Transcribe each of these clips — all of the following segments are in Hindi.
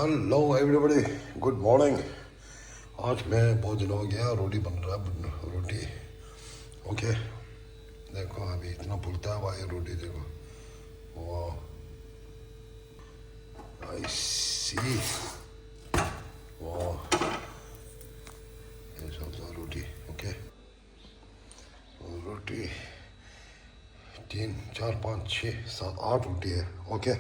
Hello everybody, good morning. आज मैं बहुत दिन हो गया रोटी बन रहा है रोटी। ओके, देखो अभी इतना फूलता है भाई रोटी, देखो वाह, आई सी, वाह, ये सब था रोटी। ओके, रोटी 3 4 5 6 7 8 रोटी है। ओके,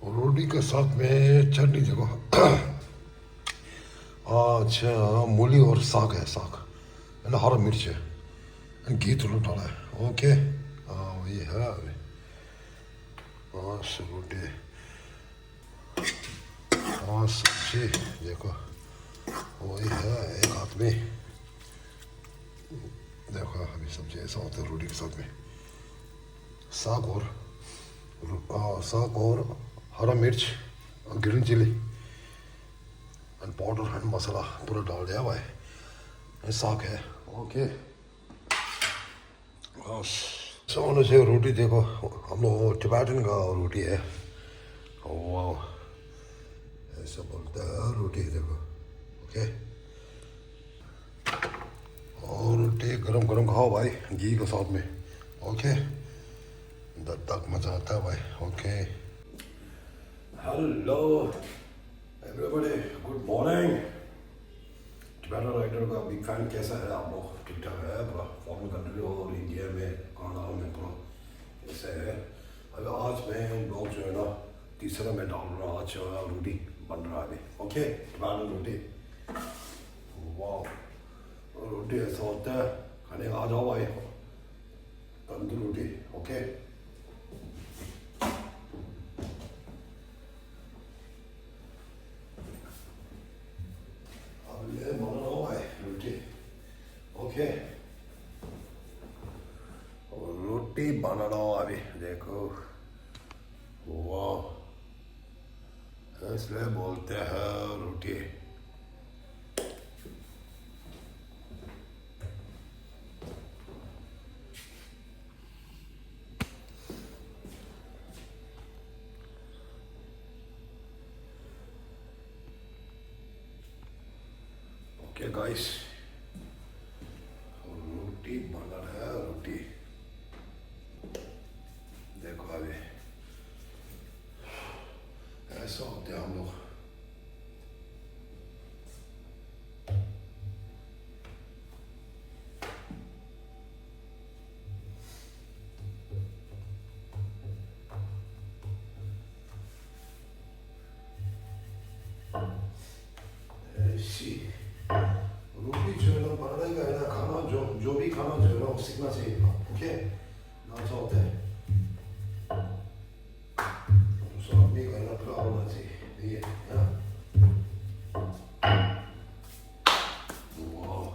रोटी के साथ में चटनी देखो। आज मूली और साग है, साग है ना, हरा मिर्च है, घी थोड़ा डाला है। ओके, हाँ वही है अभी। हाँ रोटी, हाँ सब्जी देखो, वही है एक हाथ में। देखो अभी सब्जी ऐसा होता है रोटी के साथ में, साग और साग और हरा मिर्च और green chilli and powder and masala पूरा डाल दिया भाई, ये साग है। ओके, बस सोने से रोटी देखो, हम लोग टिबेटन का रोटी है। वाह, ऐसा बोलता है रोटी देखो। ओके, और रोटी गरम गरम खाओ भाई घी के साथ में। ओके, दर्द तक मजा आता है भाई। Okay, hello everybody, good morning. Tibetan rider का बिग फैन, कैसा है आप लोग? ठीक ठाक है पूरा? फॉरेन कंट्री हो और इंडिया में कनाडा में पूरा कैसे है? अगर आज मैं ब्लॉग जो है ना तीसरा मैं डाल रहा, आज रोटी बन रहा है अभी। ओके, टिबेटन रोटी, वाह, रोटी ऐसा होता है खाने का। आ जाओ भाई, तंदूरी रोटी। ओके, अब ये बना रहा भाई रोटी। ओके, रोटी बना रहा हूँ अभी देखो, वाह, इसलिए बोलते हैं रोटी। ओके गाइस, रोटी बन रहा है, रोटी देखो अभी ऐसा होते हैं हम लोग। ऐसी रोटी जो है ना बनाने का है ना, खाना जो भी खाना जो है ना वो सीखना चाहिए। ओके, ना अच्छा होता है दूसरा आदमी का है ना प्यार होना चाहिए, ये है ना। वाह,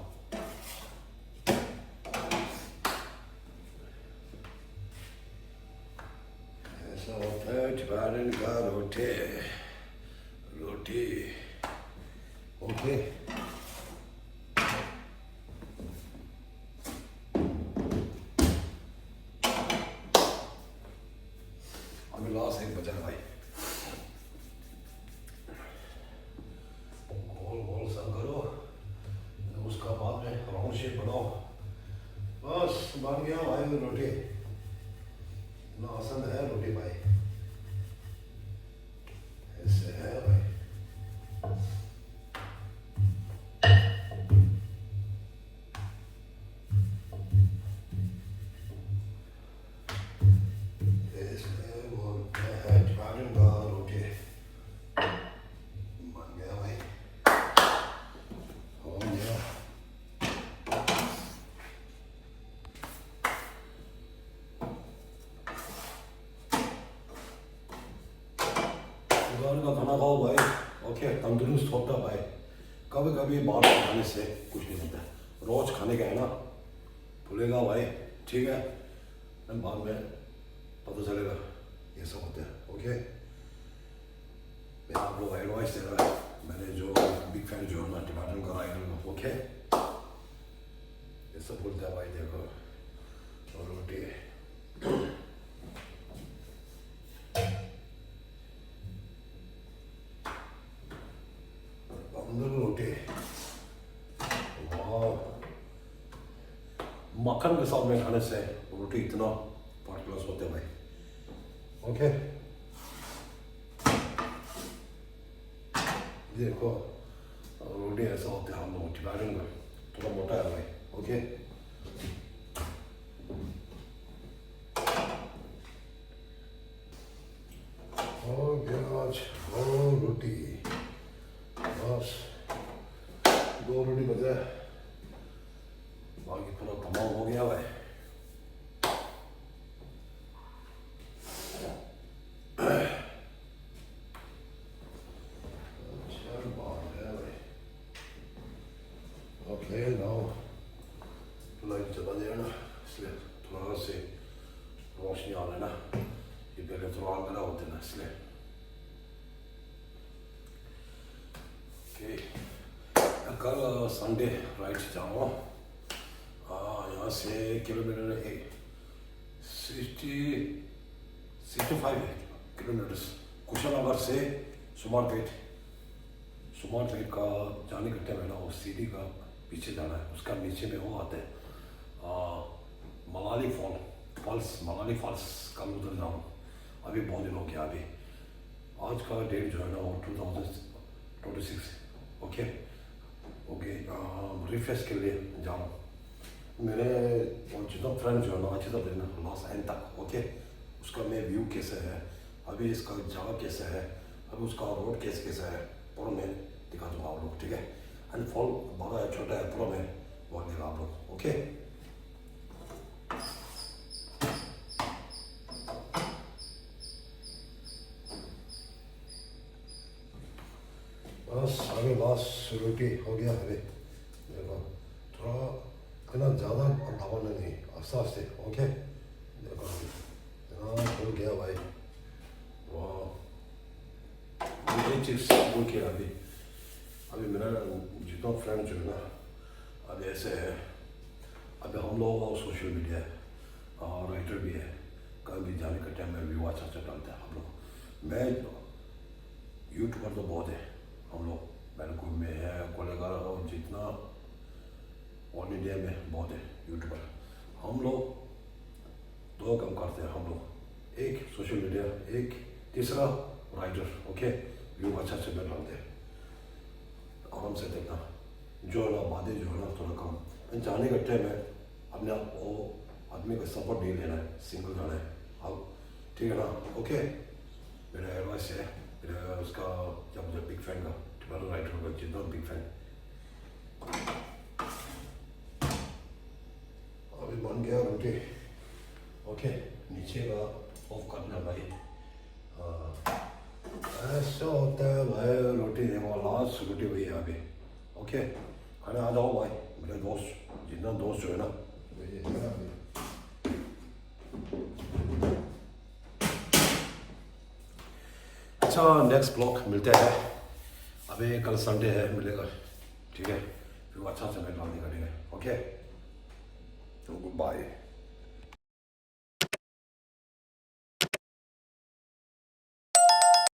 ऐसा होता है टिबेटन का रोटी, रोटी। ओके, अभी लास्ट एक बचा है भाई, गोल गोल सा करो, उसका बाद में राउंड शेप बनाओ, बस बन गया भाई रोटी। ना आसान है रोटी भाई, ऐसे है भाई। इसलिए बोलते हैं टिबेटन का रोटी बन गया भाई, हो गया। घर का खाना खाओ भाई। ओके, तंदुरुस्त होता भाई। कभी कभी बाहर का खाने से कुछ नहीं होता, रोज खाने का है ना भूलेगा भाई, ठीक है, बाद में पता चलेगा ये सब होता है। ओके, मैं आप लोग एडवाइस दे रहा है, मैंने जो बिग फैन जो है ना टिबेटन का राइडर। ओके, ये सब बोलता है भाई देखो, और रोटी मक्खन के साथ में खाने से रोटी इतना फर्स्ट क्लास होते भाई। ओके, देखो रोटी ऐसा होता है हम लोग टिबेटन में, थोड़ा मोटा है भाई। ओके, और प्याज और रोटी, बस 2 रोटी बचे, बाकी पूरा तमाम हो गया भाई। ओके, नाउ लाइट चला जाए ना, इसलिए थोड़ा से रोशनी आ रहा है ना, ये पहले थोड़ा अंधेरा होते ना इसलिए। ओके, कल संडे राइट जाऊँ, यहाँ से किलोमीटर 65 किलोमीटर्स कुशल नगर से सुमारपेट का जाने का टाइम है ना, वो सीढ़ी का पीछे जाना है, उसका नीचे में वो आते हैं मलाली फॉल्स कल उधर जाऊँ। अभी बहुत दिन हो गया, अभी आज का डेट जो है ना वो 2026। ओके, रिफ्रेश के लिए जाऊँ। मेरे जितना फ्रेंड जो है ना अच्छे से देखना लास्ट एंड तक। ओके, उसका मैं व्यू कैसे है, अभी इसका जगह कैसे है, अभी उसका रोड कैसा है, पूरा मैं दिखा दूँगा आप लोग। ठीक है, एंड फॉल बड़ा है छोटा है पूरा मैं बोल देगा आप लोग। ओके, बस अभी लास्ट रोटी हो गया। अभी देखो थोड़ा इतना ज़्यादा दबाना नहीं, आस्ते आस्ते। ओके, देखो इतना हो गया भाई। वाह, ये चीज़ बोल के अभी मेरा जितना फ्रेंड जो है ना अभी ऐसे है, अभी हम लोग और सोशल मीडिया है और राइटर भी है, कहीं भी जाने का टाइम में व्यू अच्छा डालते हैं हम लोग। मैं यूट्यूबर तो बहुत है हम लोग, बैलकुल में है कोलेगा, और जितना ऑल इंडिया में बहुत है यूट्यूबर। हम लोग 2 काम करते हैं हम लोग, एक सोशल मीडिया, एक तीसरा राइटर। ओके, व्यू अच्छा मैं डालते हैं, आराम से देखना। जो है ना बातें जो है ना थोड़ा कम जाने का टाइम है, अपने आप वो आदमी का सपोर्ट नहीं लेना है, सिंगल जाना है अब। ठीक है ना? ओके, मेरा एडवाइस है, मेरा उसका जब बिग फैन का टिबेटन राइटर का जितना बिग फैन। अभी बन गया रोटी। ओके, नीचे का ऑफ करना भाई। ऐसा होता है भाई, रोटी देखो लास्ट रोटी हुई है अभी। ओके, खाने आ जाओ भाई, मेरे दोस्त जितना दोस्त जो है ना ये है ना अभी। अच्छा, नेक्स्ट ब्लॉग मिलते हैं, अभी कल संडे है मिलेगा। ठीक है, फिर अच्छा से मैं डालने का। ओके, तो गुड बाय।